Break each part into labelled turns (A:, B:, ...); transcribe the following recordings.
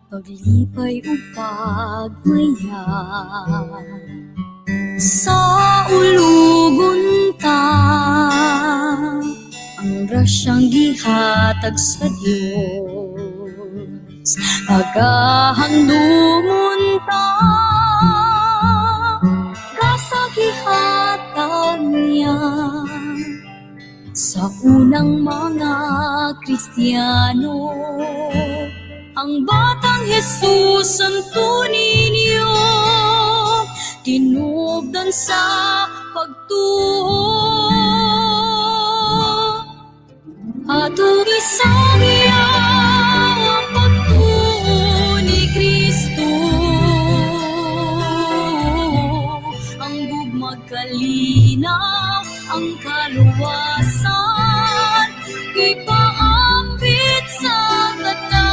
A: paglipay ug pagmaya sa ulugon ta, ang grasyang gihatag sa Dios pagahandumon ta, grasa gihatag niya sa unang mga Kristiyano. Ang batang Jesus ang ninyo, tinubdan sa pagtuo. Atong isangya ang pagtuo ni Kristo, ang gugmag kalinaw, ang kaluwasan, ipaambit sa tanan.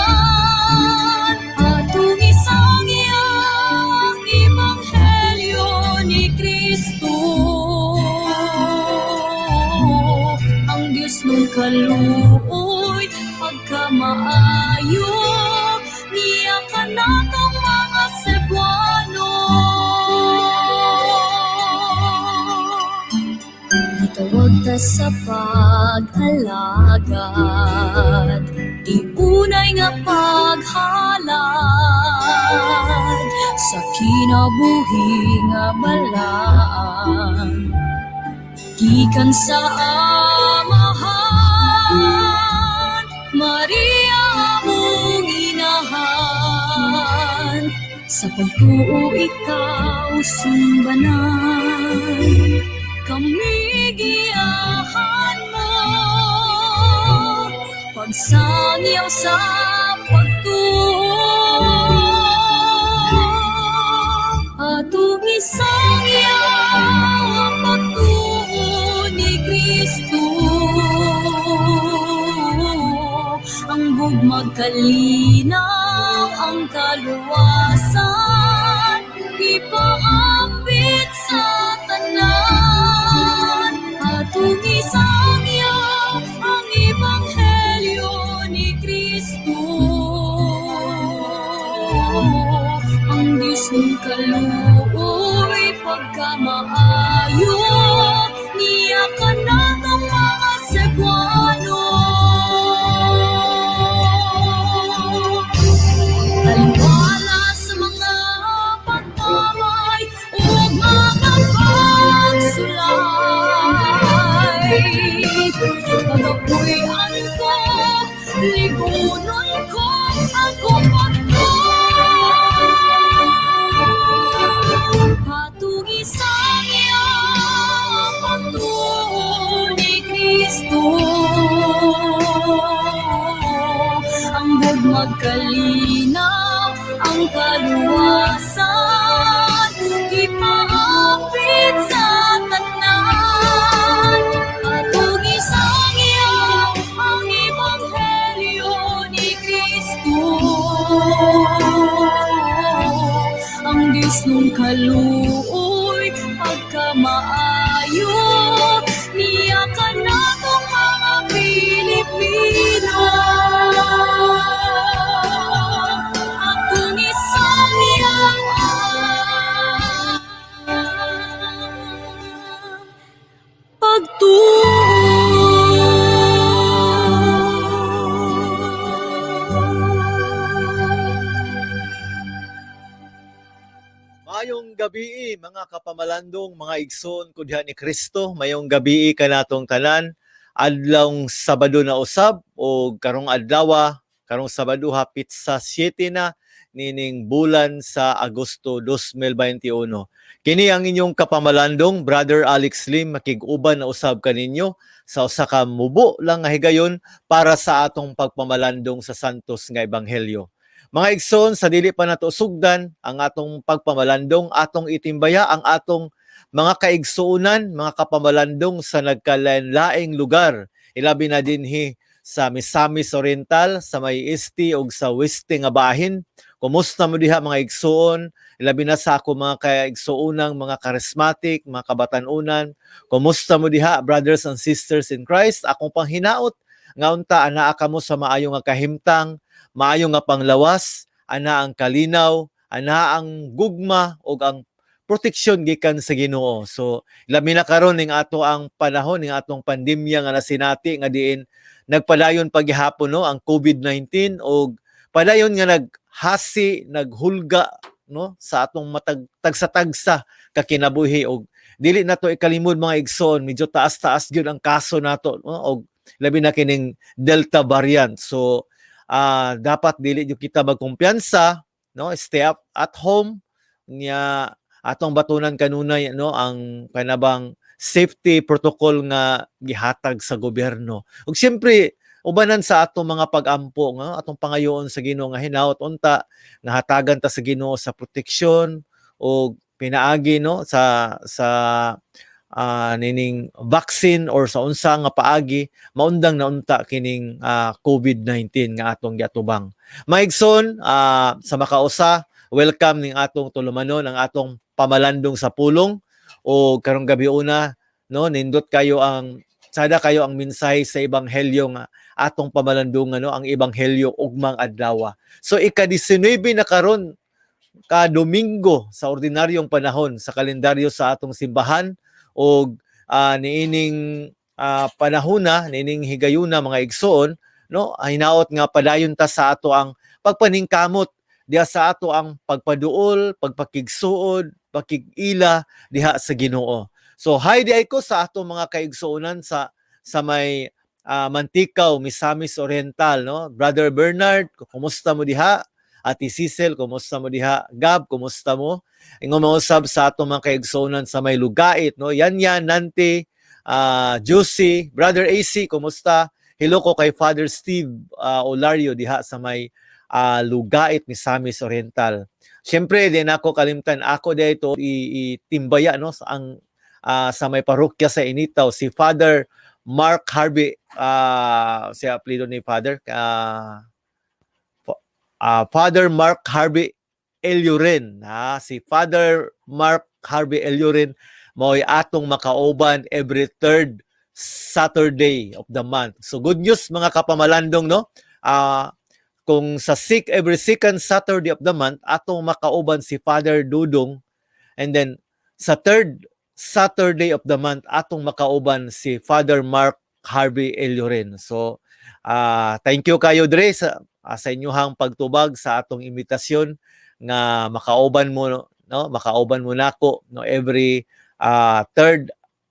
A: Atong isangya ang ebanghelyo ni Kristo, ang Diyos mong kaluoy, pagkamaayo, niya ka natong mga Cebuano. Itawag ta sa pag-alagad, di unay nga paghalad, sa kinabuhi nga balaan, gikan sa amahan, Maria among inahan, sa pagtuo ikaw sumbanan, kami giyahan mo, pagsangyaw sa pagtuo. Atong isangyaw ang pagtuo ni Kristo, ang gugmag kalinaw, ang kaluwasan, ipaambit sa tanan. Atong isangyaw ang ebanghelyo ni Kristo, ang Diyos ng kaluoy, pagkamaayo, niya ka natong mga Cebuano. Taliwala sa mga pagpamay o mga pagsulay, pagapuyan ko, ligunon ko ako pagto. Atong isangya ang pagtuo ni Kristo, ang gugmag kalinaw, ang kaluwasan, ipaambit sa tanan. Atong isangya ang ebanghelyo ni Kristo, ang Diyos ng kaluoy, pagkamaayo, niya ka natong mga Pilipino. Atong isangya
B: Mayong gabi mga kapamalandong, mga igsoon ko diha ni Kristo. Mayong gabi kanatong tanan. Adlawng Sabado na usab o karong adlaw, karong Sabado hapit sa 7 na nining bulan sa Agosto 2021. Kini ang inyong kapamalandong Brother Alex Lim, makig-uban na usab kaninyo sa usa ka mubo lang nga higayon para sa atong pagpamalandong sa santos nga ebanghelyo. Mga igsoon, sa dili pa nato sugdan ang atong pagpamalandong, atong itimbaya ang atong mga kaigsuunan, mga kapamalandong sa nagkalain-laing lugar. Ilabi na dinhi sa Misamis Oriental, sa may Este ug sa Weste nga bahin. Kumusta mo diha mga igsuon? Ilabi na sa ako mga kaigsuunang mga charismatic, mga kabatanunan. Kumusta mo diha, brothers and sisters in Christ? Akong panghinaot nga unta anaa kamo sa maayo nga kahimtang, maayo nga panglawas, ana ang kalinaw, ana ang gugma ug ang proteksyon gikan sa Ginoo. So labi na karon ning ato ang panahon ning atong pandemya nga nasinati nga diin nagpadayon paghihapon no ang COVID-19 ug padayon nga naghasi, naghulga no sa atong matag tagsa-tagsa ka kinabuhi ug dili nato ikalimod mga igsoon, medyo taas-taas gyud ang kaso nato no og labi na kining Delta variant. So dapat dili gyud kita magkumpiyansa no, stay up at home nya atong batunan kanunay no ang kanabang safety protocol nga gihatag sa gobyerno. Ug siyempre ubanan sa atong mga pag-ampo nga atong pangayoon sa Ginoo nga hinaut unta nga hatagan ta sa Ginoo sa proteksyon o pinaagi no sa nining vaccine or sa unsa nga paagi maundang na unta kining COVID-19 nga atong giatubang. Maigsoon sa makausa, welcome ning atong tulumanon ang atong pamalandong sa pulong o karong gabi una no nindot kayo ang sada kayo ang mensahe sa ebanghelyo nga atong pamalandong no ang ebanghelyo ugmang adlaw. So ika-19 na karon ka Domingo sa ordinaryong panahon sa kalendaryo sa atong simbahan og niining panahona niining higayuna mga igsoon no hinaot nga padayon ta sa ato ang pagpaningkamot diha sa ato ang pagpaduol, pagpakigsuod, pakig-ila diha sa Ginoo. So hi di ko sa ato mga kaigsuonan sa may Mantikaw, Misamis Oriental no. Brother Bernard, kumusta mo diha? Ati Cecil, kumusta mo diha? Gab, kumusta mo? Ingon mausab sa ato mga kaigsuonan sa may Lugait no. Yan Nante, Juicy, Brother AC, kumusta? Hello ko kay Father Steve Olario diha sa may Lugait ni Misamis Oriental. Siyempre, din ako kalimtan, ako dito itimbaya no, sa may parokya sa Initaw, si Father Mark Harvey, si apelido ni Father, Father Mark Harvey Elioren. Si Father Mark Harvey Elioren, mo'y atong makauban every third Saturday of the month. So good news mga kapamalandong no. Kung sa every second Saturday of the month atong makauban si Father Dudong, and then sa third Saturday of the month atong makauban si Father Mark Harvey Elioren. So thank you kayo Dre sa inyong pagtubag sa atong imitasyon nga makauban mo no makauban mo nako no every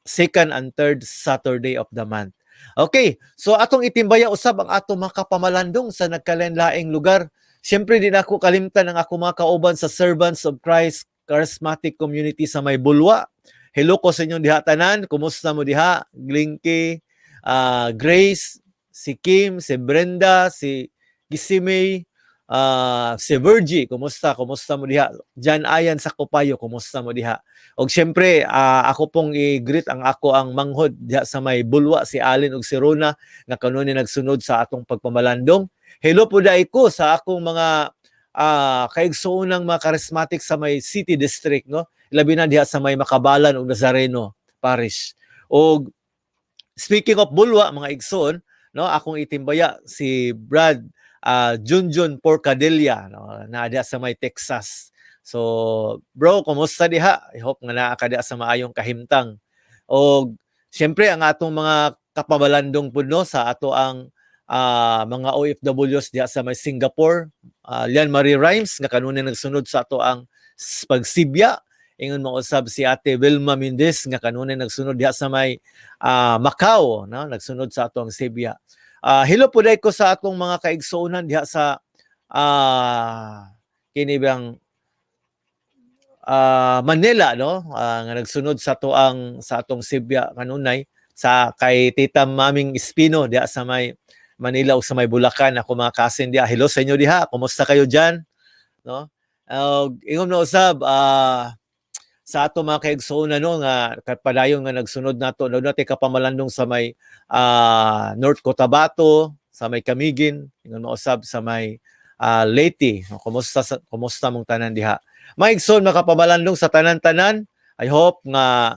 B: second and third Saturday of the month. Okay, so atong itimbaya usab ang atong mga kapamalandong sa nagkalain-laing lugar. Siyempre din ako kalimtan ang ako mga kauban sa Servants of Christ Charismatic Community sa may Bulwa. Hello ko sa inyong diha tanan, kumusta mo diha? Glinky, Grace, si Kim, si Brenda, si Gisimay, si Virgie, kumusta mo diha? Jan Ayan sa Kupayo, kumusta mo diha? Og siyempre, ako pong i-greet ang manghod diha sa may Bulwa, si Alin ug si Rona, nga kanuni nagsunod sa atong pagpamalandong. Hello po dai ko sa akong mga kaigsuonang mga charismatic sa may City District, no? Labi na diha sa may Makabalan ug Nazareno Parish. Og speaking of Bulwa, mga igsoon, no, akong itimbaya si Brad Junjun Porcadilla no, na diha sa may Texas. So, bro, kumusta diha? I hope nga naa ka diha sa maayong kahimtang. O, siyempre, ang atong mga kapamalandong po no, sa ato ang mga OFWs diha sa may Singapore, Lian Marie Rhymes, nga kanunay nagsunod sa ato ang pagsibya. Ingon mo usab si Ate Vilma Mendez, nga kanunay nagsunod diha sa may Macau, no? Nagsunod sa ato ang Sibya. Hello po dahil ko sa atong mga kaigsuonan diha sa kinibang Manila no nga nagsunod sa atong Sibya kanunay sa kay Tita Maming Espino diha sa may Manila o sa may Bulacan ako mga kasin diha. Hello sa inyo diha. Kumusta kayo diyan? No? Ingon na usab sa ato mga kaigsuonan no nga padayon nga nagsunod nato natin kapamalandong sa may North Cotabato, sa may Camiguin, ingon mo usab sa may Leyte. Kumusta mong tanan diha? Maigsoon makapamalandong sa tanan-tanan. I hope nga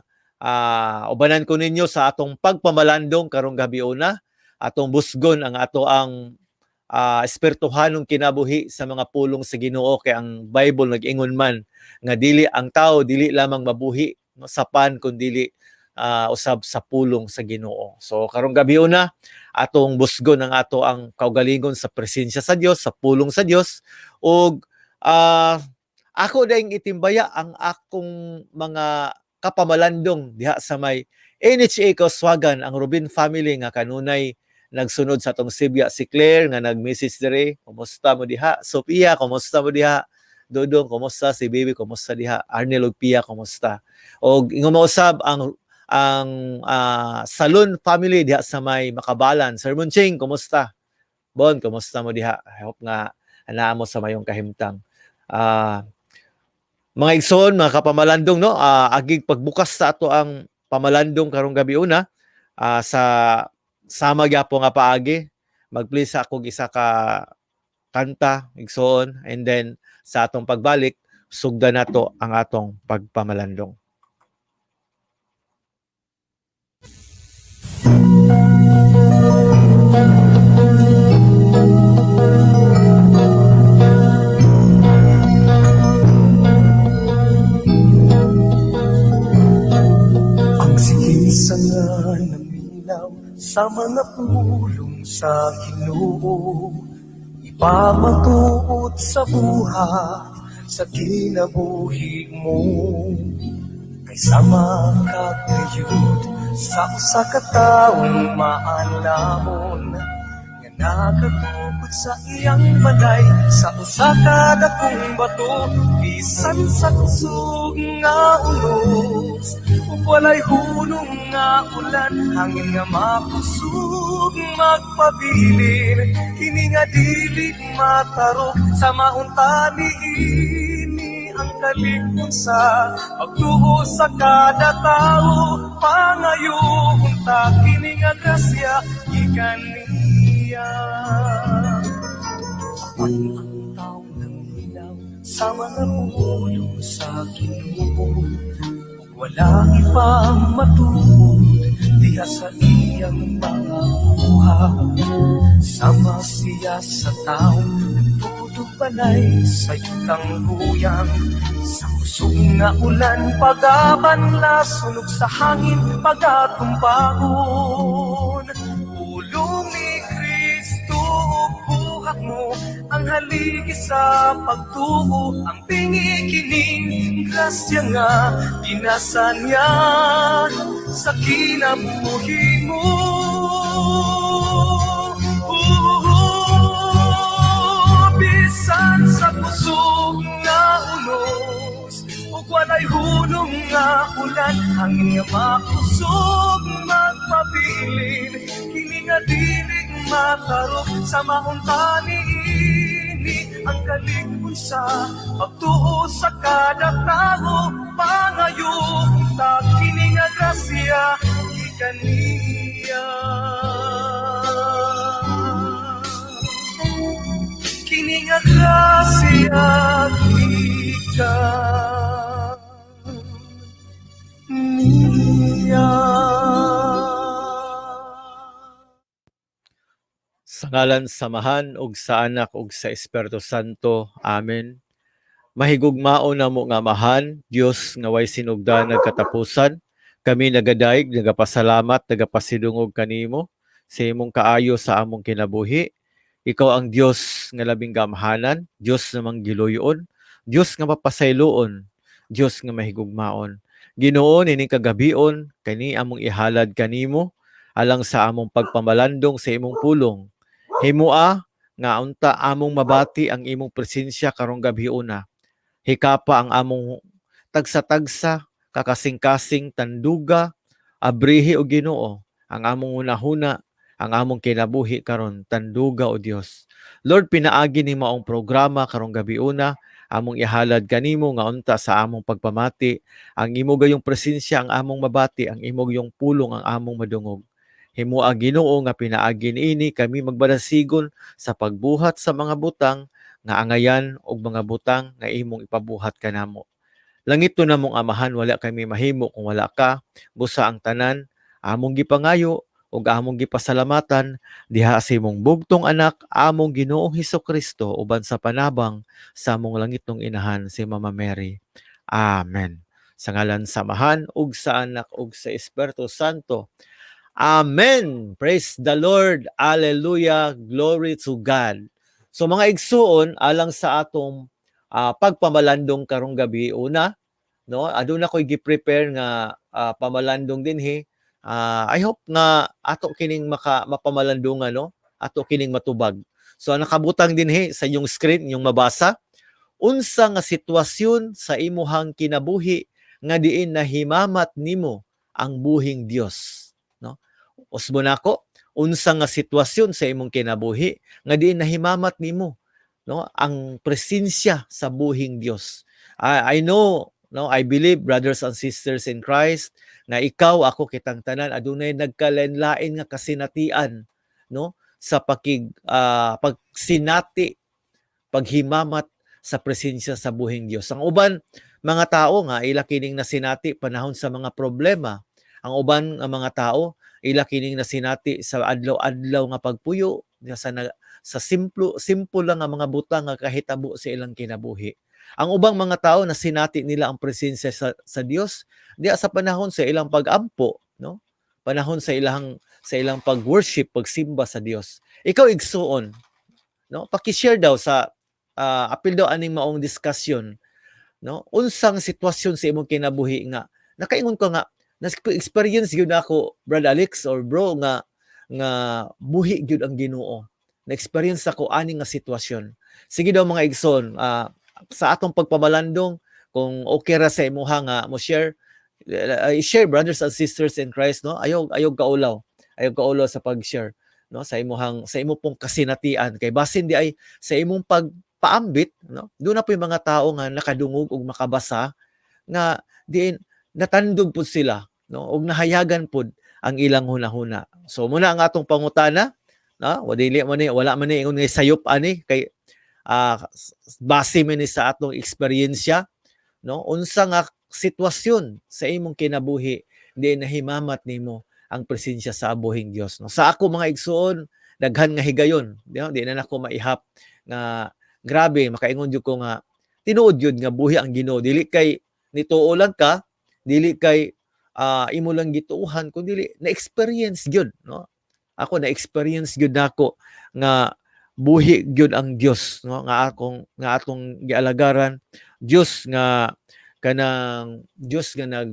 B: ubanan ko ninyo sa atong pagpamalandong karong gabi una. Atong busgon ang espirituhanong kinabuhi sa mga pulong sa Ginoo, kay ang Bible nag-ingon man nga dili ang tao dili lamang mabuhi no, sa pan kun dili usab sa pulong sa Ginoo. So karong gabi una atong busgon ang ato ang kaugalingon sa presensya sa Dios, sa pulong sa Dios, ug ako daing itimbaya ang akong mga kapamalandong diha sa may NHA Kauswagan, ang Rubin family nga kanunay nagsunod sa atong Sibya, si Claire nga nag-message dire, kumusta mo diha? Sophia, kumusta mo diha? Dodong, kumusta? Si Baby, kumusta diha? Arnel ug Pia, kumusta? Og ingon mausab ang Salon family diha sa may Makabalan. Sir Munching, kumusta? Bon, kumusta mo diha? I hope nga anaa mo sa mayong kahimtang. Mga igsoon, mga kapamalandong, no? Agig pagbukas sa ato ang pamalandong karong gabi una, sa sama gyapon nga paagi, mag-play sa akong isa ka kanta, igsoon, and then sa atong pagbalik, sugdan nato ang atong pagpamalandong.
C: Ang sikisangan ng ilaw sa mga pulong sa Ginoo, ipamatuot sa buhat sa kinabuhi mo. Kaysa makagayud sa usa ka taong maalamon nga nakatukod sa iyang balay, sa usa ka dakong bato, bisan sa kusog nga unos, ug walay hunong nga ulan, hangin nga mapusog magpabilin, kini nga dili matarok sa mauntani ini ang kalikon sa pagtuo sa kada tao, pangayoon ta kini nga grasya gikan niya. Apat ang taong nangilaw sa mga pulong sa Ginoo, wala ibang matuod diha sa iyang mga buhat. Sama siya sa taong nagtutog balay sa yutang huyang, sa kusog nga ulan pagabanla, sunog sa hangin pagatumbaon. Pulong ni Kristo, buhat mo ang haligi sa pagtuo, ang pingi kining grasya nga ginasa niya sa kinabuhi mo. Bisan sa kusog nga unos, ug walay hunong nga ulan, hangin nga makusog magpabilin, kini nga dili matarok sa mauntani ini ang kalikon sa pagtuo sa kada tao, pangayoon ta kini nga grasya gikan niya. Kini nga grasya gikan niya.
B: Sa ngalan samahan ug sa Anak ug sa Espiritu Santo. Amen. Mahigugmao na mo nga amahan, Dios nga way sinugdan nagkatapusan. Kami nagadayeg, nagapasalamat, nagapasidungog kanimo sa imong kaayo sa among kinabuhi. Ikaw ang Dios nga labing gamhanan, Dios nga manggiluyon, Dios nga mapasayloon, Dios nga mahigugmaon. Ginoo ining kagabion, kani among ihalad kanimo alang sa among pagpamalandong sa imong pulong. Himua nga unta among mabati ang imong presensya karong gabi una. Hikapa ang among tagsa-tagsa, kakasing-kasing tanduga, abrihi o Ginoo, ang among unahuna, ang among kinabuhi karon tanduga o Dios. Lord, pinaagi ni maong programa karong gabi una, among ihalad kanimo nga unta sa among pagpamati, ang imo gayong presensya ang among mabati, ang imo gayong pulong ang among madungog. Himua Ginoo nga pinaagi niini kami magbadasigon sa pagbuhat sa mga butang nga angayan og mga butang nga imong ipabuhat kanamo. Langit to namong amahan, wala kami mahimo kung wala ka. Busa ang tanan among gipangayo ug among gipasalamatan diha sa imong bugtong anak among Ginoong Hesukristo uban sa panabang sa among langitong inahan si Mama Mary. Amen. Sa ngalan sa Amahan ug sa Anak ug sa Espiritu Santo. Amen. Praise the Lord. Hallelujah. Glory to God. So mga igsuon alang sa atong pagpamalandong karong gabi una, no? Aduna ko'y gi-prepare nga pamalandong dinhi. I hope nga ato kining mapamalandungan, no? Ato kining matubag. So nakabutang dinhi sa inyong screen, yung mabasa. Unsa nga sitwasyon sa imuhang kinabuhi nga diin nahimamat nimo ang buhing Dios, no? Usbo nako, unsa nga sitwasyon sa imong kinabuhi nga diin nahimamat nimo, no, ang presensya sa buhing Dios. I know, no, I believe, brothers and sisters in Christ, na ikaw, ako, kitang tanan adunay nagkalain-lain nga kasinatian, no, sa pagsinati, paghimamat sa presensya sa buhing Dios. Ang uban mga tao nga ila kining nasinati panahon sa mga problema. Ang uban nga mga tao ila kining nasinati sa adlaw-adlaw nga pagpuyo sa simple lang nga mga butang nga kahitabo sa ilang kinabuhi. Ang ubang mga tao nasinati nila ang presensya sa Dios diya sa panahon sa ilang pag-ampo, no? Panahon sa ilang pag-worship, pagsimba sa Dios. Ikaw igsuon, no? Paki-share daw sa apil daw aning maong diskusyon, no? Unsang sitwasyon sa imong kinabuhi nga nakaingon ko nga na-experience gyud ako, Brad Alex or bro, nga buhi gyud ang Ginoo. Na-experience ako ani nga sitwasyon. Sige daw mga igsoon, sa atong pagpamalandong, kung okay ra sa imuha nga mo share, i-share, brothers and sisters in Christ, no? Ayog kaulaw sa pag-share, no, sa imo pong kasinatian kay basin di ay sa imong pagpaambit, no, doon na po yung mga tao nga nakadungog ug makabasa nga diin natandog pud sila, no, ug nahayagan pud ang ilang hunahuna. So muna ang atong pangutana, no, wala man ni ingon nga sayop ani kay base man ni sa atong eksperyensya, no, unsa nga sitwasyon sa imong kinabuhi di nahimamat nimo ang presensya sa buhing Dios, no? Sa ako mga igsuon, daghan nga higayon, di na nako maihap nga grabe makaingon jud ko nga tinuod jud nga buhi ang Ginoo, dili kay nituo lang ka, dili kay imo lang gituuhan, kundi na-experience gyud, no? Ako na-experience gyud nako nga buhi gyud ang Dios, no, nga atong gialagaran, Dios nga kanang Dios nga nag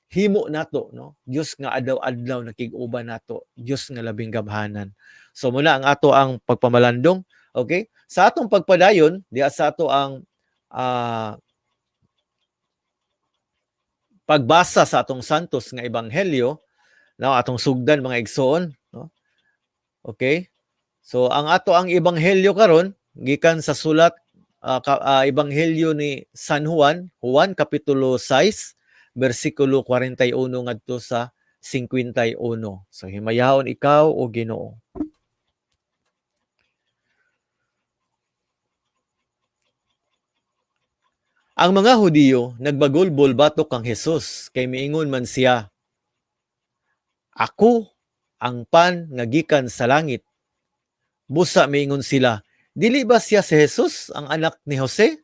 B: himo nato, no, Dios nga adlaw-adlaw nakig-uban nato, Dios nga labing gamhanan. So muna ang ato ang pagpamalandong, okay? Sa atong pagpadayon diha sa ato ang pagbasa sa atong santos nga ebanghelyo, no, atong sugdan mga igsoon, no? Okay? So ang ato ang ebanghelyo karon gikan sa sulat ebanghelyo ni San Juan, kapitulo 6, bersikulo 41 ngadto sa 51. So himayahon ikaw o Ginoo. Ang mga Hudiyo nagbagulbol batok kang Hesus kay miingon man siya, "Ako ang pan nga gikan sa langit." Busa miingon sila, "Dili ba siya si Hesus ang anak ni Jose?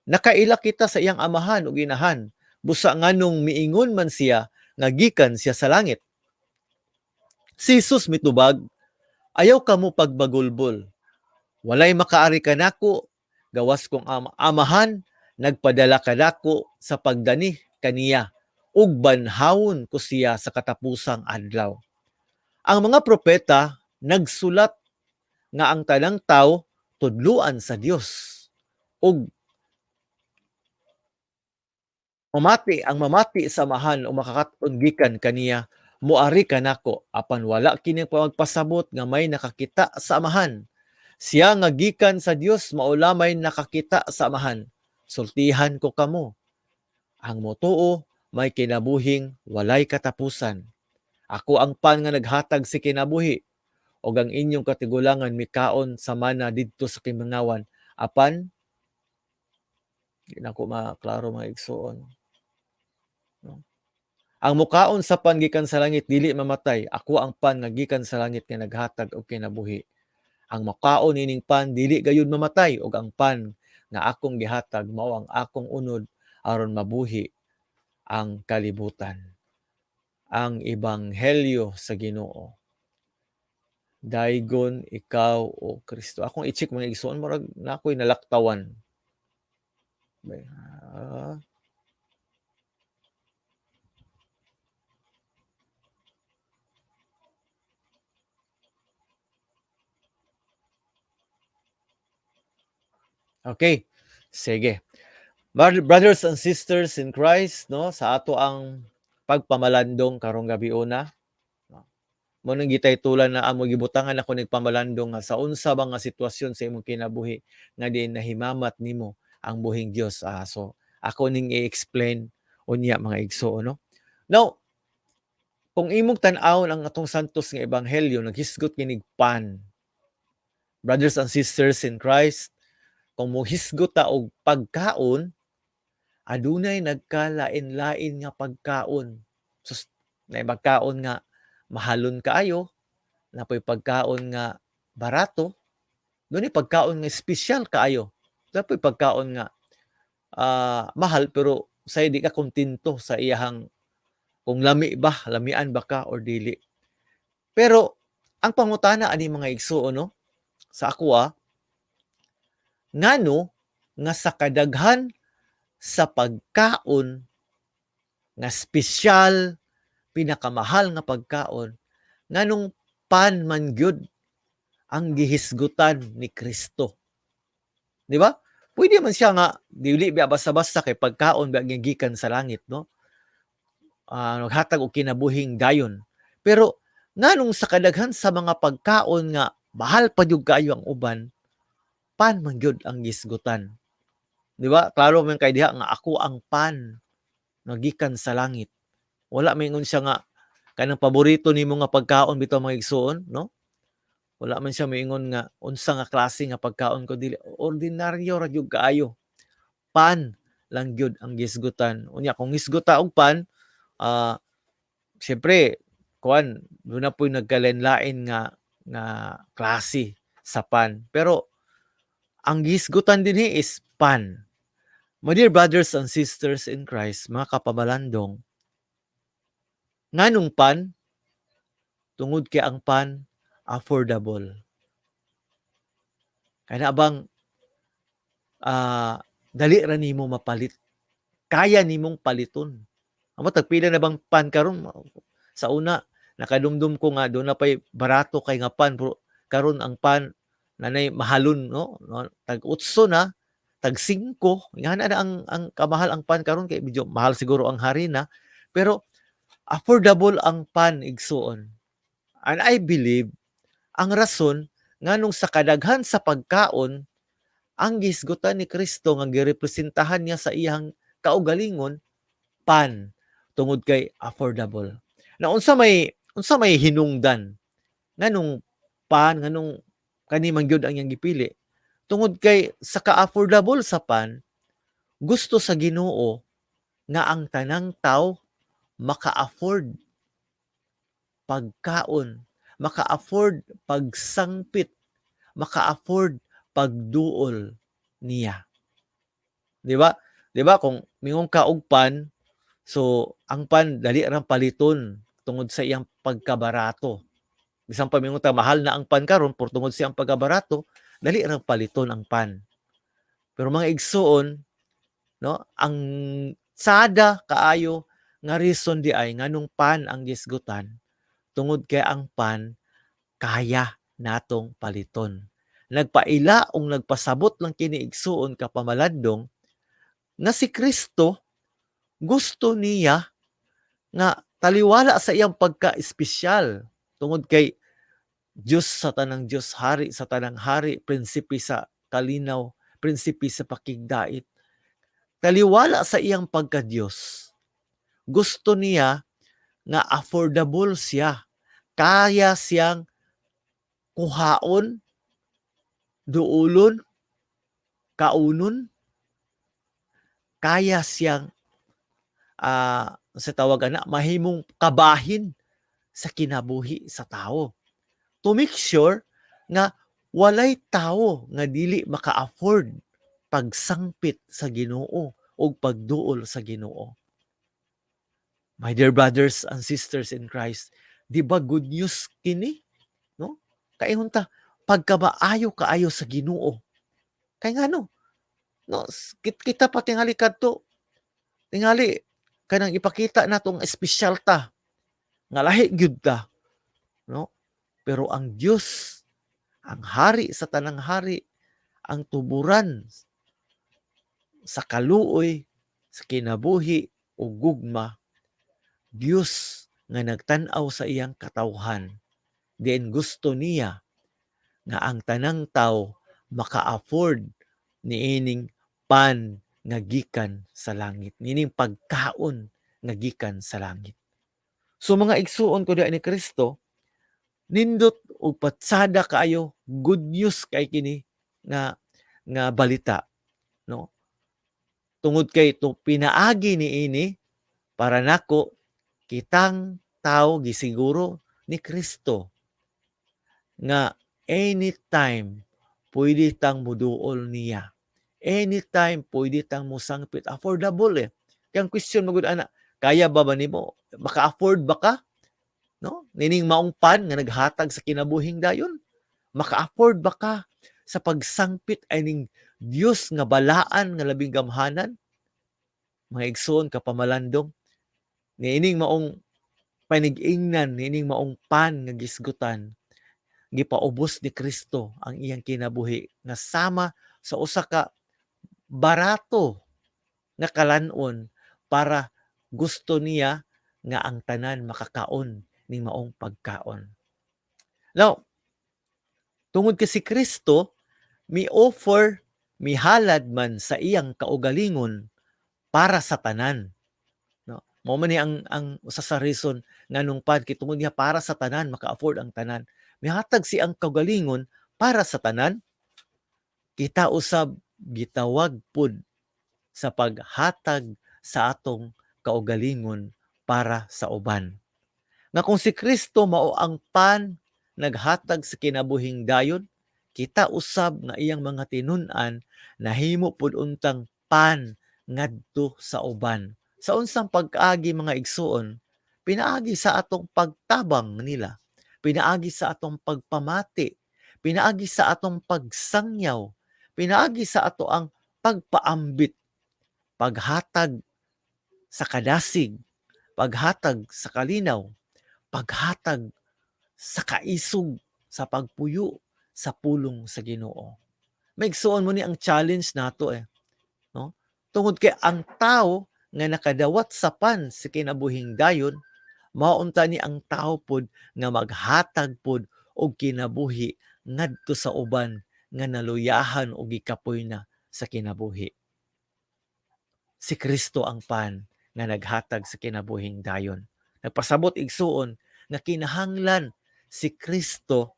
B: Nakaila kita sa iyang amahan ug inahan. Busa nganong miingon man siya nga gikan siya sa langit?" Si Hesus mitubag, "Ayaw kamo pagbagulbol. Walay makaari kanako, gawas kong amahan nagpadala kanako sa pagdani kaniya ug banhawon ko siya sa katapusang adlaw. Ang mga propeta nagsulat nga ang tanang tawo tudluan sa Dios ug mamati sa amahan o makakaton gikan kaniya moari kanako apan wala kini pagpasabot nga may nakakita sa amahan. Siya nga gikan sa Dios maulamay nakakita sa amahan. Sultihan ko kamo, ang motuo may kinabuhing walay katapusan. Ako ang pan nga naghatag si kinabuhi, o ang inyong katigulangan mikaon sa mana didto sa kimangawan. Apan, di na ko maklaro mga igsuon. No? Ang mukaon sa pan gikan sa langit dili mamatay. Ako ang pan nga gikan sa langit nga naghatag og kinabuhi. Ang mukaon ining pan dili gayud mamatay ug ang pan nga akong gihatag mao ang akong unod aron mabuhi ang kalibutan. Ang ebanghelyo sa Ginoo. Daygon ikaw o Kristo. Akong i-check mga igsoon murag nakoy nalaktawan. Ah, okay. Sige. Brothers and sisters in Christ, no, sa ato ang pagpamalandong karong gabi una, no, mo nang gitaytulan na amo gibutangan ako nagpamalandong nga sa unsa ba nga sitwasyon sa imong kinabuhi nga di nahimamat nimo ang buhing Dios. So ako ning i-explain unya mga igsoon, no. Now, kung imong tan-awon ang atong santos nga ebanghelyo, naghisgot kinig pan. Brothers and sisters in Christ, kung mohisgot ta og pagkaon, adunay nagkalain-lain nga pagkaon. Sus, may pagkaon nga mahalon kaayo, napoy pagkaon nga barato, dunay pagkaon nga espesyal kaayo. Napoy pagkaon nga mahal pero say di ka kontento sa iyahang kung lamian ba ka or dili. Pero ang pangutana ani mga igsuon, no, sa ako ngano nga sa kadaghan sa pagkaon nga espesyal, pinakamahal nga pagkaon, nganong pan man gyud ang gihisgutan ni Kristo. Di ba? Pwede man siya nga dili ba basta-basta kay pagkaon ba gikan sa langit, no? Naghatag og kinabuhing dayon. Pero nganong sa kadaghan sa mga pagkaon nga mahal pa jud kaayo ang uban, pan man gyud ang gisgutan. Di ba? Klaro man kay diha nga ako ang pan nga gikan sa langit. Wala mingon siya nga kanang paborito nimo nga pagkaon bitaw mga igsoon, no? Wala man siya moingon nga unsa nga klase nga pagkaon ko, dili ordinaryo ra gyud kaayo. Pan lang gyud ang gisgutan. Unya kung hisguta og pan, siyempre kuan doon na po'y nagkalain-lain nga klase sa pan. Pero ang gisgutan dinhi is pan. My dear brothers and sisters in Christ, mga kapamalandong, nganong pan? Tungod kay ang pan affordable. Kaya abang dali ra nimo mapalit. Kaya nimong paliton. Amo tagpila na bang pan karon? Sa una nakadumdum ko nga doon na pay barato kay nga pan, pero karon ang pan nanay mahalon, no? Tag 8 na, tag 5. Nga na ang kamahal ang pan karon kay medyo mahal siguro ang harina, pero affordable ang pan igsuon. And I believe ang rason nganong sa kadaghan sa pagkaon ang gisgutan ni Kristo nga girepresentahan niya sa iyang kaugalingon pan tungod kay affordable. Na unsa may hinungdan nganong pan, nganong kani man gyud ang iyang gipili, tungod kay sa ka-affordable sa pan, gusto sa Ginoo nga ang tanang tawo maka-afford pagkaon, maka-afford pagsangpit, maka-afford pagduol niya. Di ba? Di ba kung mingon ka og pan, so ang pan dali ra paliton tungod sa iyang pagkabarato. Bisan pa mingon ta mahal na ang pan karon por tungod sa iyang pagkabarato, dali ra paliton ang pan. Pero mga igsoon, no, ang sada kaayo nga reason di ay nganong pan ang gisgutan tungod kay ang pan kaya natong paliton. Nagpaila ong nagpasabot lang kini igsuon kapamalandong nga si Kristo gusto niya nga taliwala sa iyang pagka-espesyal tungod kay Diyos sa tanang Diyos, hari sa tanang hari, prinsipe sa kalinaw, prinsipe sa pakigdait. Taliwala sa iyang pagka-Diyos. Gusto niya nga affordable siya. Kaya siyang kuhaon, duulon, kaunon, kaya siyang sa tawag ana, mahimong kabahin sa kinabuhi sa tao. To make sure nga walay tao nga dili maka-afford pagsangpit sa Ginoo o pagduol sa Ginoo. My dear brothers and sisters in Christ, di ba good news kini? No? Kaingon ta, pagkamaayo kaayo sa Ginoo. Kay ngano? No, kita pa tingali kadto. Tingali kanang ipakita natong espesyal ta nga lahi gyud ta, no? Pero ang Dios, ang hari sa tanang hari, ang tuburan sa kaluoy, sa kinabuhi o gugma, Dios nga nagtan-aw sa iyang katawhan. Diin gusto niya nga ang tanang tawo maka-afford niining pan nga gikan sa langit, niining pagkaon nga gikan sa langit. So mga igsuon ko diha ni Kristo, nindot o patsada kaayo, good news kay kini nga balita, no? Tungod kay to pinaagi niini para nako kitang tao gisiguro ni Kristo nga anytime pwede tang muduol niya. Anytime pwede tang musangpit. Affordable eh. Kaya ang question mo gud ana, kaya ba nimo? Maka-afford ba ka? No? Nining maong pan nga naghatag sa kinabuhing dayon. Maka-afford ba ka sa pagsangpit aning Dios nga balaan nga labing gamhanan? Mga igsoon kapamalandong, niining maong panig-ingnan, niining maong pan nga gisgutan, gipaubos ni Kristo ang iyang kinabuhi nga sama sa usa ka barato nga kalanon para gusto niya nga ang tanan makakaon ning maong pagkaon. Now, tungod kay si Kristo, mi-offer, mihalad man sa iyang kaugalingon para sa tanan. No? Mao man ni ang usa sa reason nganong pad kay tungod niya para sa tanan, maka-afford ang tanan. Mihatag si ang kaugalingon para sa tanan. Kita usab gitawag pud sa paghatag sa atong kaugalingon para sa uban. Nga kung si Kristo mao ang pan naghatag sa kinabuhing dayon, kita usab nga iyang mga tinun-an nahimo pud untang pan ngadto sa uban. Sa unsang pag-agi mga igsuon, pinaagi sa atong pagtabang nila, pinaagi sa atong pagpamati, pinaagi sa atong pagsangyaw, pinaagi sa ato ang pagpaambit, paghatag sa kadasig, paghatag sa kalinaw, paghatag sa kaisog, sa pagpuyo, sa pulong sa Ginoo. Maigsuon mo ni ang challenge nato no? Tungod kay ang tao nga nakadawat sa pan sa kinabuhing dayon, maunta ni ang tao pod nga maghatag pod og kinabuhi ngadto sa uban nga naluyahan og gikapoy na sa kinabuhi. Si Kristo ang pan nga naghatag sa kinabuhing dayon. Nagpasabot igsuon nga kinahanglan si Kristo,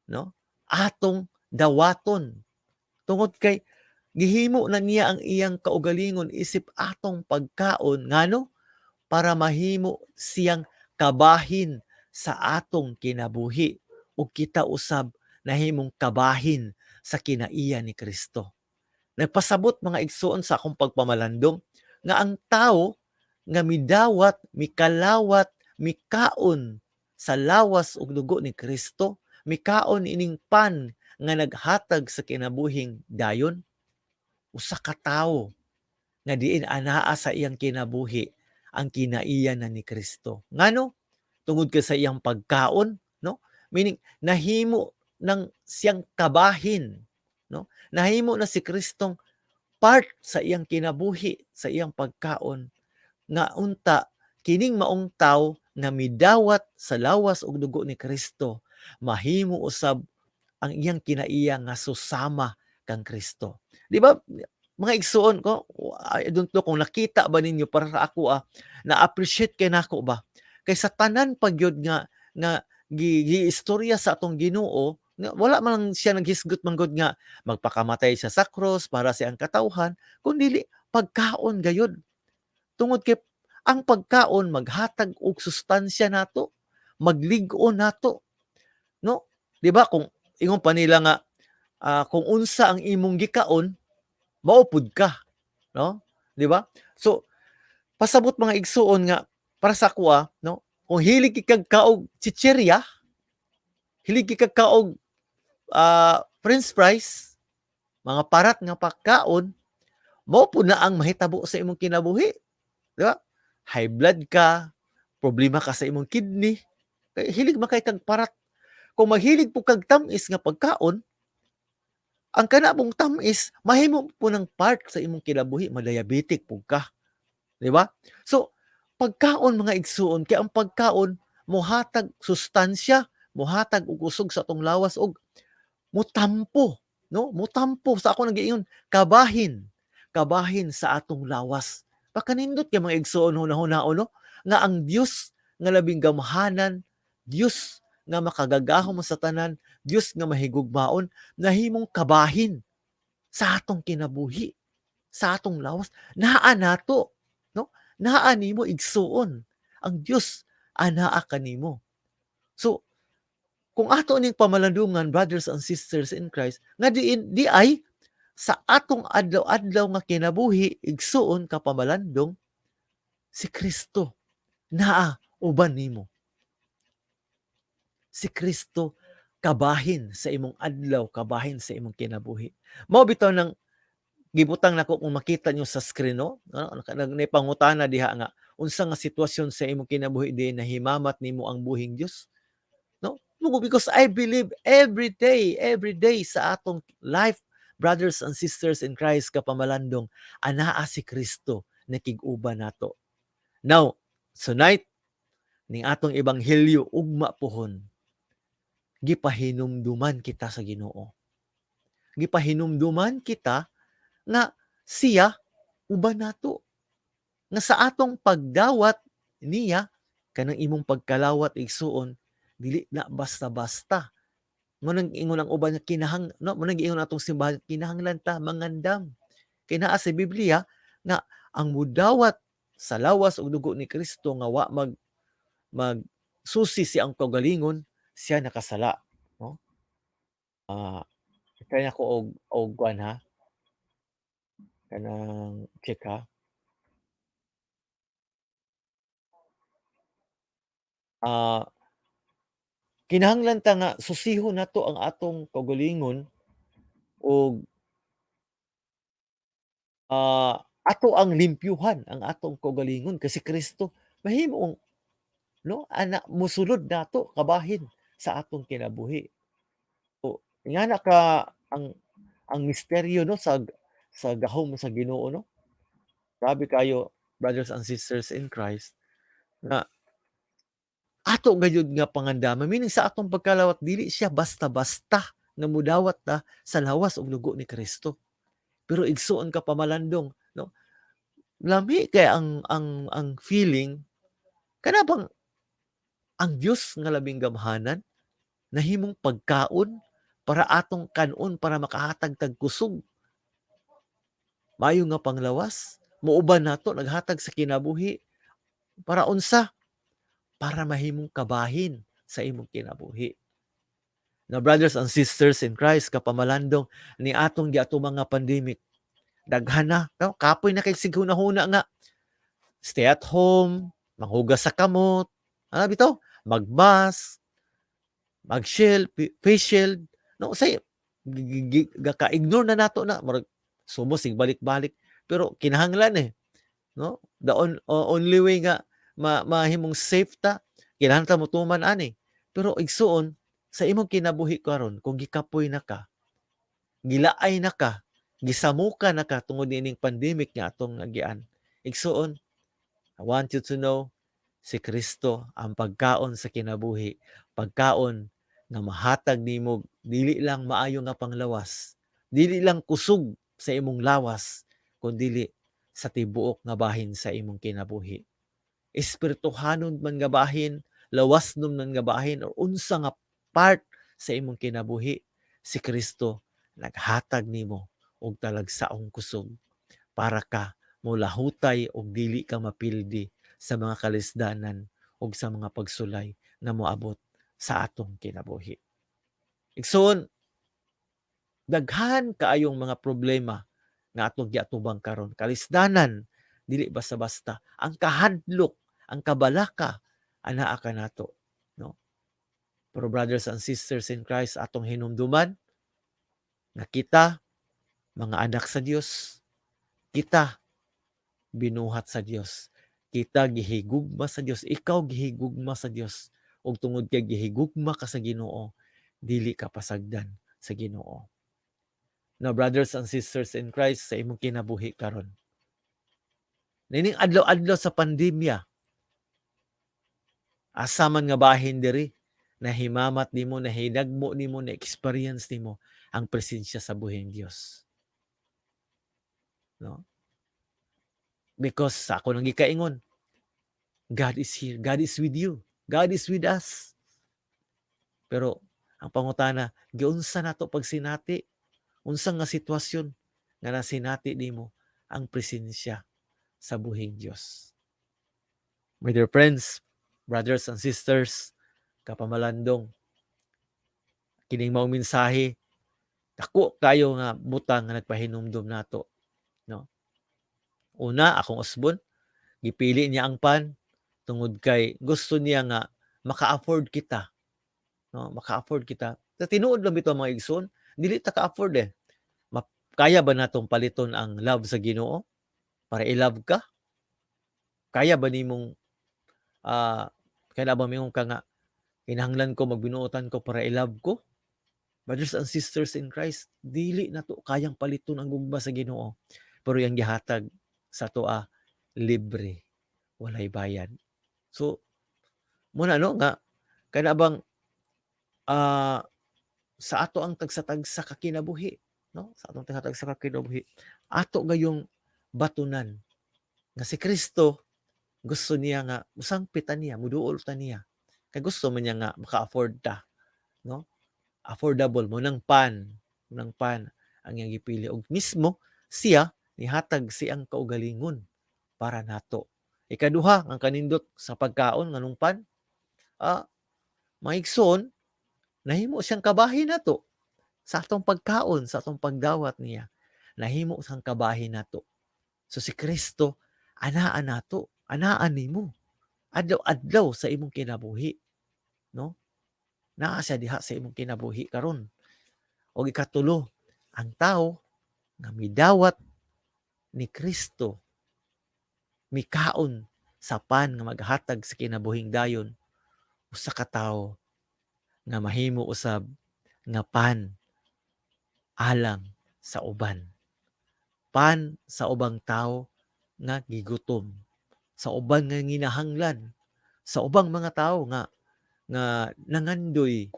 B: no, atong dawaton. Tungod kay gihimo na niya ang iyang kaugalingon isip atong pagkaon ngano para mahimo siyang kabahin sa atong kinabuhi ug kita usab nahimong kabahin sa kinaiya ni Kristo. Nagpasabot mga igsuon sa akong pagpamalandong nga ang tao nga midawat, mikalawat, mikaon sa lawas ug dugo ni Kristo, mikaon ining pan nga naghatag sa kinabuhing dayon, usa ka tawo nga diin anaa sa iyang kinabuhi ang kinaiya na ni Kristo. Ngano? Tungod kay sa iyang pagkaon, no? Meaning nahimo ng siyang kabahin, no? Nahimo na si Kristong part sa iyang kinabuhi, sa iyang pagkaon nga unta kining maong tawo nga midawat sa lawas ug dugo ni Kristo, mahimo usab ang iyang kinaiya nga susama kang Kristo. Di ba? Mga igsuon ko, I don't know kung nakita ba ninyo para sa ako na-appreciate kay nako ba? Kay sa tanan pagyod nga giistorya sa atong Ginoo, wala man lang siya naghisgot man gud nga magpakamatay siya sa cross para sa iyang katawhan, kundi pagkaon gayud. Tungod kay ang pagkaon maghatag og sustansya nato, magligo nato, no? Di ba kung ingon pa nila nga kung unsa ang imong gikaon, maupod ka, no? Di ba? So pasabot mga igsuon nga para sa kuha, no? Kung hilig kag kaog chichirya, hilig kag kaog french fries, mga parat nga pagkaon, mao po na ang mahitabo sa imong kinabuhi, di ba? High blood ka, problema ka sa imong kidney, kay hilig man kay kag parat. Kung mahilig po kag tamis nga pagkaon, ang kana mong tamis mahimo po ng part sa imong kinabuhi, ma-diabetic po ka, di ba? So pagkaon mga igsuon, kay ang pagkaon mohatag sustansya, mohatag og usog sa atong lawas og mutampo, no? Mutampo sa ako nagiingon, kabahin sa atong lawas. Pakanindot kay mga igsuon hunahunao, no? Nga ang Dios nga labing gamhanan, Dios nga makagagahom sa tanan, Dios nga mahigugmaon, nahimong kabahin sa atong kinabuhi, sa atong lawas. Naa nato, no? Naa nimo igsuon. Ang Dios anaa kanimo. So kung ato ning pamalandungan, brothers and sisters in Christ, nga di ay sa atong adlaw-adlaw nga kinabuhi, igsuon ka pamalandong, si Kristo naa uban nimo. Si Kristo kabahin sa imong adlaw, kabahin sa imong kinabuhi. Mao bitaw nang gibutang nako kung makita nyo sa screen, no? Naipangutana diha nga, unsa nga sitwasyon sa imong kinabuhi di nahimamat nimo ang buhing Dios? No? Because I believe every day sa atong life, brothers and sisters in Christ kapamalandong, anaa si Kristo nakig-uban nato. Now, tonight, ning atong ebanghelyo ugma pohon, gipahinumduman kita sa Ginoo. Gipahinumduman kita nga siya uban nato. Nga sa atong pagdawat niya, kanang imong pagkalawat igsuon, dili na basta-basta. Ngunang ingon ang uban nga ngunang ingon atong simbahan, kinahanglan ta mangandam. Kay naa sa Biblia nga ang mudawat sa lawas ug dugo ni Kristo nga wa magsusi siyang kaugalingon, siya nakasala, no? Kaya ko og kuan ha. Kanang check ha. Kinahanglan ta nga susihon nato ang atong kaugalingon ug ato ang limpyuhan ang atong kaugalingon kasi Kristo mahimong, no, mosulod nato kabahin sa atong kinabuhi. So ingana ka ang misteryo, no, sa gahom sa Ginoo, no. Grabe kayo, brothers and sisters in Christ, nga ato gayud nga pangandama, meaning sa atong pagkalawat dili siya basta-basta nga mudawat ta sa lawas ug dugo ni Kristo. Pero igsuon ka pamalandong, no, lami kay ang feeling kana bang ang Dios nga labing gamhanan nahimong pagkaon para atong kanon, para makahatag tag kusog, maayo nga panglawas, muuban nato naghatag sa kinabuhi para unsa? Para mahimong kabahin sa imong kinabuhi. Now, brothers and sisters in Christ, kapamalandong ni atong giato mga pandemic, daghan na, no? Kapoy na kay sighuna-huna nga, stay at home, manghugas sa kamot, bitaw, magmask, mag-shield, face shield, no? Say, ka-ignore na nato na, sumosig balik-balik, pero kinahanglan no? The only way nga mahimong safe ta, kinahanglan ta motuman ani. Pero igsuon sa imong kinabuhi karon, kung gikapoy na ka, gilaay na ka, gisamuka na ka tungod ining pandemic nga atong nagian, igsuon, I want you to know, si Kristo ang pagkaon sa kinabuhi, pagkaon nga mahatag nimo dili lang maayo nga panglawas, dili lang kusog sa imong lawas, kundi sa tibuok nga bahin sa imong kinabuhi. Espirituhanon man nga bahin, lawas nun man nga bahin, o unsa nga part sa imong kinabuhi, si Kristo naghatag nimo og talagsaong kusog para ka molahutay og dili ka mapildi sa mga kalisdanan ug sa mga pagsulay na moabot sa atong kinabuhi. Igsoon, daghan kaayong mga problema nga atong giatubang karon. Kalisdanan dili basta-basta. Ang kahadlok, ang kabalaka anaa ka nato, no? Pero brothers and sisters in Christ, atong hinumduman nga kita mga anak sa Dios, kita binuhat sa Dios. Kita gihigugma sa Dios, ikaw gihigugma sa Dios. Ug tungod kay gihigugma ka sa Ginoo, dili ka pasagdan sa Ginoo. Now, brothers and sisters in Christ, sa imong kinabuhi karon, nining adlaw-adlaw sa pandemya, asa man nga bahin diri, nahimamat nimo, nahinagmo nimo, na-experience nimo ang presensya sa buhing Dios. No? Because sa ako nang gikaingon, God is here. God is with you. God is with us. Pero ang pangutana, giunsa nato pag sinati? Unsa nga sitwasyon nga nasinati nimo ang presensya sa buhing Dios? My dear friends, brothers and sisters, kapamalandong, kining maong mensahe, dako kayo nga butang nga nagpahinumdum nato, no? Una, akong usbon, gipili niya ang pan tungod kay gusto niya nga maka-afford kita, no? Maka-afford kita. Sa tinuod lang bitaw mga igsoon, dili ta ka-afford eh. Kaya ba natong paliton ang love sa Ginoo para i-love ka? Kaya ba nimong kaya ba mingong ka nga kinahanglan ko magbinuotan ko para i-love ko? Brothers and sisters in Christ, dili na to kayang paliton ang gugma sa Ginoo. Pero yang gihatag sa toa libre, walay bayad. So muna no nga kana bang sa ato ang tagsa-tagsa ka kinabuhi, no? Sa atong tagsa-tagsa ka kinabuhi, ato gayong batunan nga si Kristo gusto niya nga musangpitan niya, muduol ta niya. Kay gusto man niya nga maka-afford ta, no? Affordable mo ng pan ang iyang gipili og mismo siya nihatag siyang kaugalingon para nato. Ikaduha, ang kanindot sa pagkaon nganong pan, maigsoon, nahimo siyang kabahin nato sa atong pagkaon, sa atong pagdawat niya. Nahimo siyang kabahin nato. So si Kristo, anaan nato, anaan nimo. Adlaw-adlaw sa imong kinabuhi, no? Naa siya diha sa imong kinabuhi karon. O ikatulo, ang tao nga midawat ni Kristo, mikaon sa pan nga maghatag sa kinabuhing dayon, usa ka tawo nga mahimo usab nga pan alang sa uban. Pan sa ubang tawo nga gigutom, sa uban nga ginahanglan, sa ubang mga tawo nga nangandoy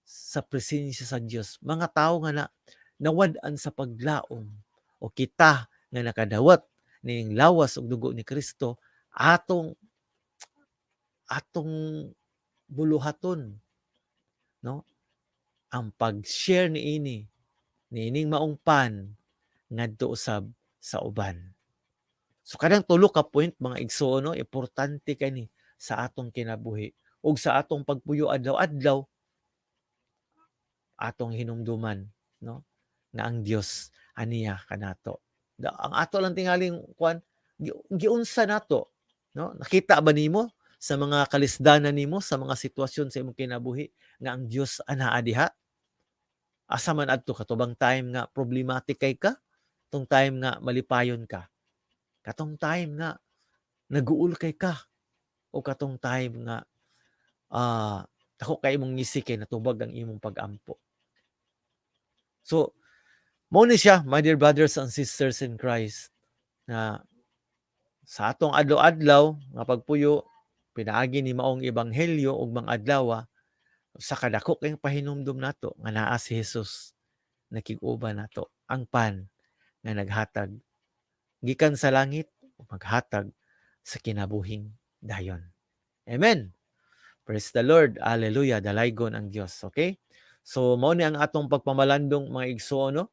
B: sa presensya sa Dios, mga tawo nga nawad-an sa paglaom, o kita nga nakadawat ning lawas ug dugo ni Kristo, atong buluhaton, no? Ang pag-share niining maong pan ngadto usab sa uban. So kadang tulo ka point mga igsoon, no, importante kani sa atong kinabuhi ug sa atong pagpuyo adlaw-adlaw, atong hinumduman, no, nga ang Dios aniya kanato. Ang ato lang tingaling giunsa nato, no? Nakita ba nimo sa mga kalisdanan nimo, sa mga sitwasyon sa imong kinabuhi nga ang Dios anaa diha? Asa man adto katubang time nga problematic kay ka, tong time nga malipayon ka, katong time nga naguul kay ka, o katong time nga dako kay imong ngisi kay natubag ang imong pag-ampo. So mao ni siya, my dear brothers and sisters in Christ, na sa atong adlaw-adlaw nga pagpuyo, pinaagi ni maong ebanghelyo ug mga adlaw sa kadako kay pahinumdum nato nga naa si Jesus nakig-uban nato, ang pan nga naghatag gikan sa langit ug maghatag sa kinabuhing dayon. Amen. Praise the Lord. Hallelujah. Dalaygon ang Dios. Okay? So mao ni ang atong pagpamalandong mga igsoon, no?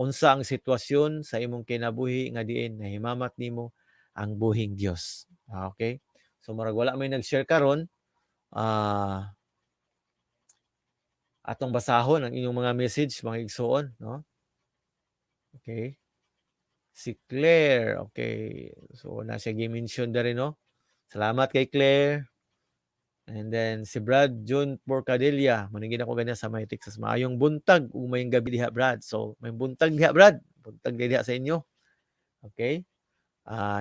B: Unsa ang sitwasyon sa imong kinabuhi nga diin nahimamat nimo ang buhing Dios. Okay? So murag wala may nag-share karon, atong basahon ang inyong mga message, mga igsoon, no? Okay. Si Claire, okay. So na siya gi-mention diri, no? Salamat kay Claire. And then si Brad June Porcadilla, maningin ako ganyan sa may Texas. Maayong buntag ug mayong gabi diha, Brad. So may buntag diha, Brad. Buntag diha sa inyo. Okay?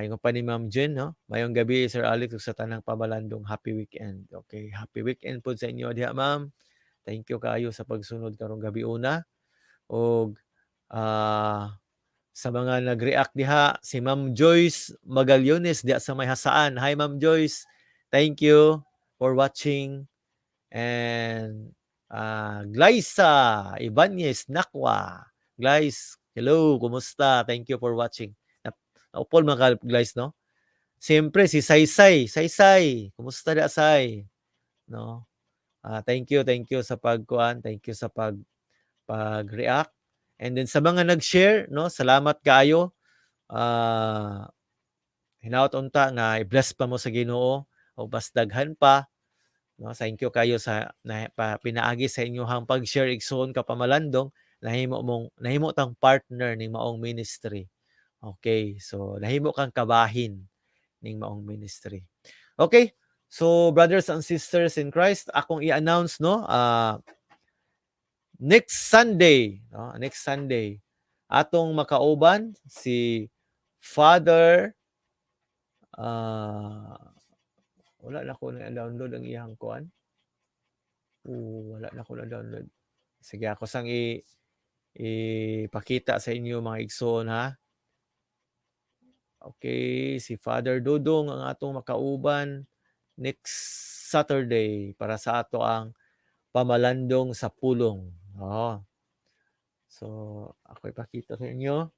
B: Yung pa ni Ma'am Jen, no? Mayong gabi, Sir Alex, ug sa tanang pamalandong happy weekend. Okay, happy weekend po sa inyo diha, Ma'am. Thank you kayo sa pagsunod karong gabi una. Og sa mga nag-react diha, si Ma'am Joyce Magallones diha sa may hasaan. Hi, Ma'am Joyce. Thank you for watching. And Glyza Ibanez Nakwa. Guys, hello, kumusta? Thank you for watching. Upol mga guys, no? Siyempre si Saysay, Saysay, kumusta da Say? No? Thank you sa pagkuan, thank you sa pag-react. And then sa mga nag-share, no, salamat kaayo. Hinaut unta nga i-bless pa mo sa Ginoo o bas daghan pa. No, thank you kayo sa pinaagi sa inyohang pag-share igsoon ka pamalandong nahimo tang partner ning maong ministry. Okay, so nahimo kang kabahin ning maong ministry. Okay, so brothers and sisters in Christ, akong i-announce, no, next Sunday, atong makauban si Father, wala na ko na-download ang iyang kuan. Wala na ko na-download. Sige, ako sang ipakita sa inyo mga igsoon, ha. Okay, si Father Dudong ang atong makauban next Saturday para sa ato ang pamalandong sa pulong. So, ako ipakita sa inyo.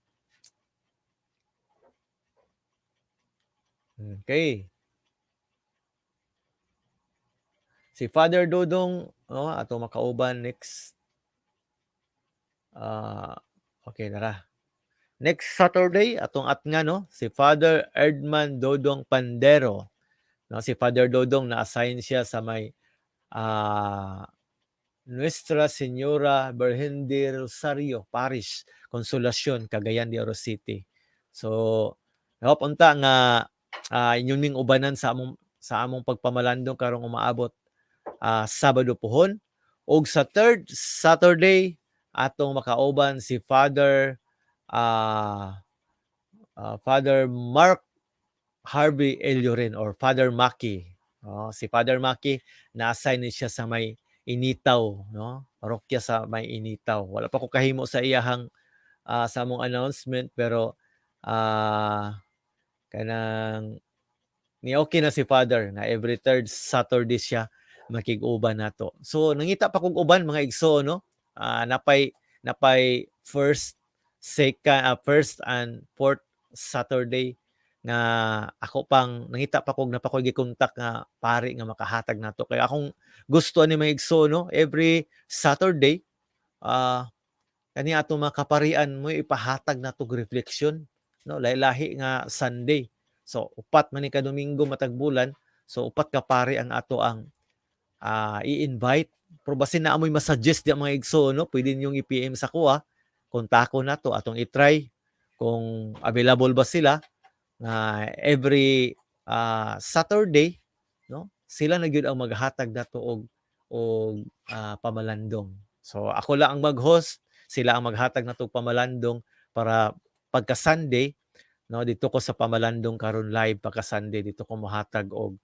B: Okay. Si Father Dudong, atong makauban next okay, tara. Next Saturday, atong atnga, no, si Father Erdman Dodong Pandero. No, si Father Dodong na-assign siya sa may Nuestra Señora Virgen de Rosario Parish, Consolacion, Cagayan de Oro City. So, hope unta nga inyong ning ubanan sa among pagpamalandong karong umaabot Sabado pohon. Og sa third Saturday, atong makauban si Father Father Mark Harvey Eliorin or Father Maki. Si Father Maki, na-assign siya sa may Initaw, no? Parokya sa may Initaw. Wala pa ko kahimo sa iyahang sa among announcement, pero kanang ni okay na si Father na every third Saturday siya makig-uban nato. So nangita pa kog uban mga igso, no? Napay first, second, first and fourth Saturday nga ako pang nangita pa kog napakoy gi-contact nga pari nga makahatag nato. Kaya akong gusto ani mga igso, no? Every Saturday kani ato mga kaparian mo ipahatag nato reflection, no? Lahi-lahi nga Sunday. So upat man ni ka Domingo matag bulan, so upat ka pari ang ato ang i-invite. Pero basin na amoy masuggest di mga igso, no? Pwede ninyong i-PM sa kuha. Kontako na to atong i-try kung available ba sila na every Saturday, no? Sila na gyud ang maghatag nato og pamalandong. So ako lang ang mag-host, sila ang maghatag nato pamalandong para pagka Sunday, no, dito ko sa pamalandong karon live pagka Sunday dito ko mohatag og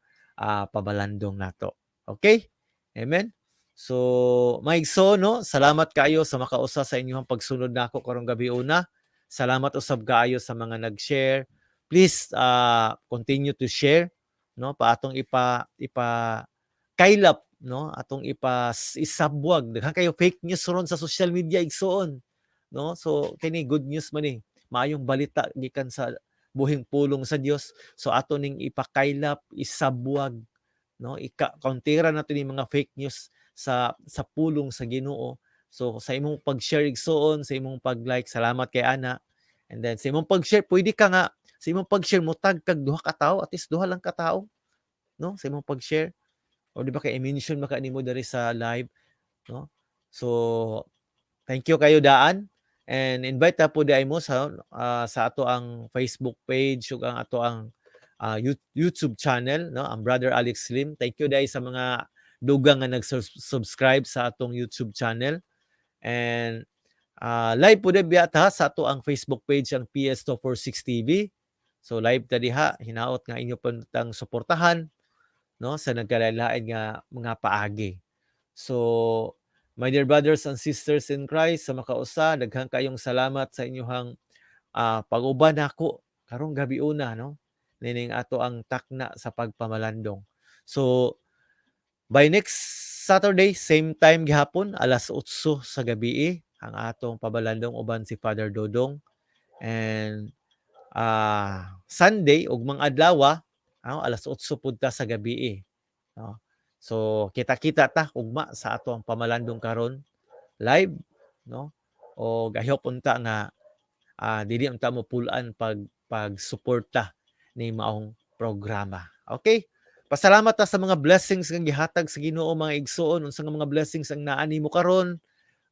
B: pamalandong nato. Okay? Amen. So, maigso, no, salamat kayo sa makausa sa inyong pagsunod nako karong gabi una. Salamat usab kaayo sa mga nag-share. Please continue to share, no, paatong kailap, no, atong isabwag daghan kayo fake news ron sa social media igsoon, no. So kini good news man ni, maayong balita gikan sa buhing pulong sa Dios. So ato ning ipakailap, isabwag, no, ika-countera nato ni mga fake news sa pulong sa Ginoo. So sa imong pag-share igsoon, sa imong pag-like, salamat kay ana. And then sa imong pag-share, pwede ka nga sa imong pag-share mo tag kag duha ka tawo, at least duha lang ka tawo, no? Sa imong pag-share. O di ba kay i-mention maka nimo diri sa live, no? So thank you kayo daan, and invite ta po di mo sa ato ang Facebook page ug ang ato ang YouTube channel, no? Ang Brother Alex Slim. Thank you dai sa mga dugang nga nag-subscribe sa atong YouTube channel. And live po din biya ta sa ato ang Facebook page ang PS246 TV. So live ta diha, hinaot nga inyo pang suportahan, no, sa nagkalalain nga mga paagi. So my dear brothers and sisters in Christ, sa makausa, daghang kayong salamat sa inyong pag-uban nako karong gabi una, no? Nining ato ang takna sa pagpamalandong. So by next Saturday, same time gihapon, 8:00 sa gabi, ang atong pabalandong uban si Father Dodong. And Sunday ug mga adlaw, 8:00 pud ta sa gabi, no? So kita-kita ta ugma sa ato ang pamalandong karon live, no? O gahiyop unta nga dili unta mo pulan pag-suporta ni maong programa. Okay? Pasalamat ta sa mga blessings nga gihatag sa Ginoo mga igsoon, unsa nga mga blessings ang naa nimo karon,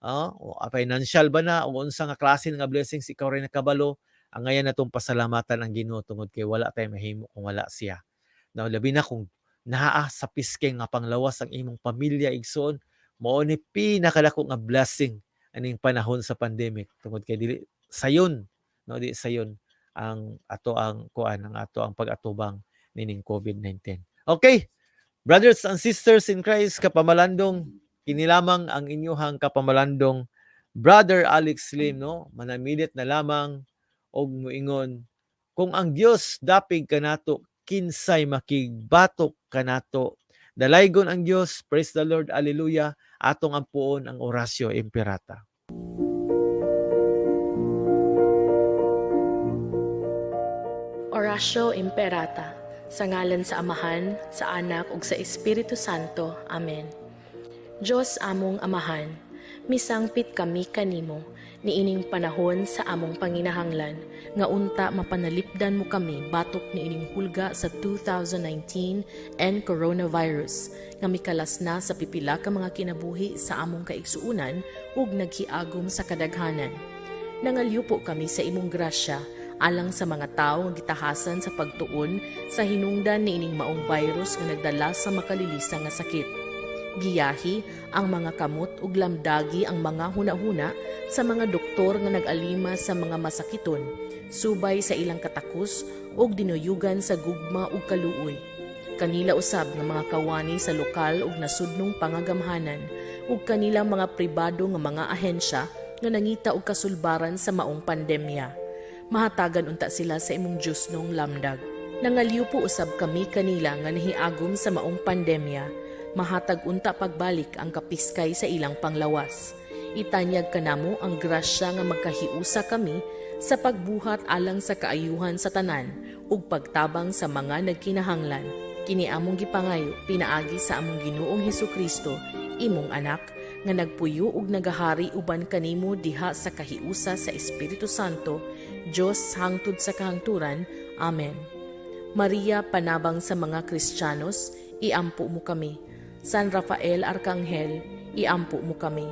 B: o financial ba na, o unsa nga klase nga blessings ikaw rin nakabalo, ang ngayon natong pasalamatan ang Ginoo tungod kay wala tay mahimo kung wala siya. Now labi na kung naa sa piske nga panglawas ang imong pamilya igsoon, mao ni pinakadako nga blessing aning panahon sa pandemic tungod kay dili sayon, no, di sayon ang ato ang pag-atubang nining COVID-19. Okay, brothers and sisters in Christ, kapamalandong, kini lamang ang inyuhang kapamalandong Brother Alex Slim, no? Manamilit na lamang og muingon, kung ang Dios dapig kanato, kinsay makigbatok kanato. Dalaygon ang Dios, praise the Lord, hallelujah. Atong ampuon ang Orasio Imperata.
D: Orasio Imperata. Sa ngalan sa Amahan, sa Anak ug sa Espiritu Santo. Amen. Diyos among Amahan, misangpit kami kanimo niining panahon sa among panginahanglan nga unta mapanalipdan mo kami batok niining hulga sa 2019 and coronavirus nga mikalas na sa pipila ka mga kinabuhi sa among kaigsuunan ug naghiagom sa kadaghanan. Nangalyo po kami sa imong grasya alang sa mga tao nga gitahasan sa pagtuon sa hinungdan niining maong virus nga nagdala sa makalilisa nga sakit. Giyahi ang mga kamot ug lamdagi ang mga hunahuna sa mga doktor nga nag-alima sa mga masakiton, subay sa ilang katakos ug dinuyugan sa gugma ug kaluoy. Kanila usab nga mga kawani sa lokal ug nasudnong pangagamhanan ug kanilang mga pribado nga mga ahensya nga nangita og kasulbaran sa maong pandemya. Mahatagan unta sila sa imong Diyos nung lamdag. Nangalyo po usab kami kanila nga nahiagom sa maong pandemya. Mahatag unta pagbalik ang kapiskay sa ilang panglawas. Itanyag kanamo ang grasya nga magkahiusa kami sa pagbuhat alang sa kaayuhan sa tanan ug pagtabang sa mga nagkinahanglan. Kini among gipangayo pinaagi sa among Ginoong Hesukristo, imong anak, nga nagpuyo ug nagahari uban kanimo diha sa kahiusa sa Espiritu Santo, Diyos hangtod sa kahangturan. Amen. Maria, panabang sa mga Kristiyanos, iampo mo kami. San Rafael Arcangel, iampo mo kami.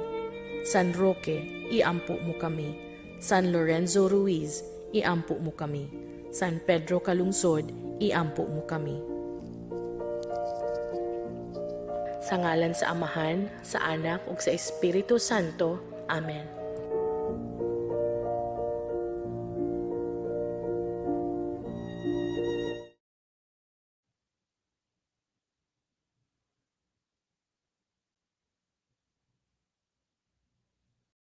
D: San Roque, iampo mo kami. San Lorenzo Ruiz, iampo mo kami. San Pedro Calungsod, iampo mo kami. Sa ngalan sa Amahan, sa Anak ug sa Espiritu Santo. Amen.